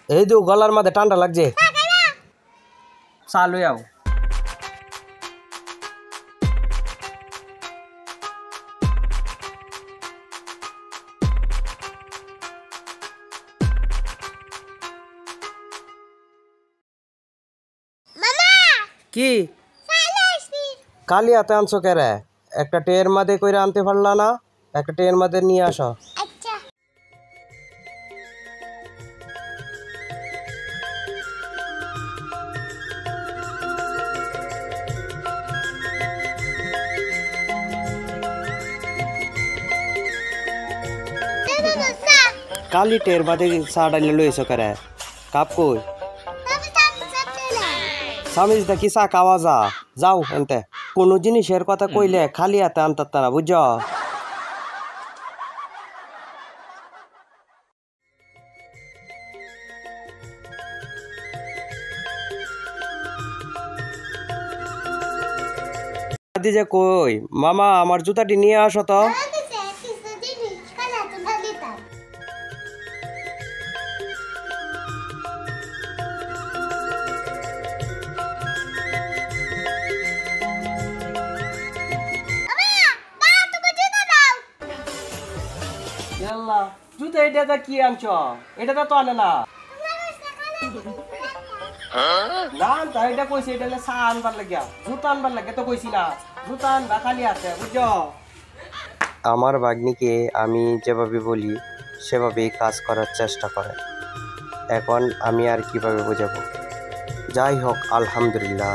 এই তো গলার মধ্যে ঠান্ডা লাগছে। চালু যাও। কি কালি হাতে আনছো কে রে? একটা টের মধ্যে কইরা আনতে পারলা না? একটা টের মধ্যে নিয়ে আসো। কালি টের বাদে চা ডাইলে লইছো কে রে? কাপ কই? সামিজ দেখি চা খাওয়া যাও এনতে। কোনো জিনিসের কথা কইলে খালি হাতে আনতাত না, বুঝছো? যে কই মামা আমার জুতাটি নিয়ে আসো তো। জুতা এটা কি আনছো? এটা তো আনে না। না তাই এটা কইছি, এটা চা আনবার লাগিয়া, জুতা আনবার লাগে তো কইছি না। জুতা আনবা খালি আছে, বুঝছো? আমার ভাগ্নিকে আমি যেভাবে বলি সেভাবেই কাজ করার চেষ্টা করে। এখন আমি আর কিভাবে বোঝাবো? যাই হোক, আলহামদুলিল্লাহ।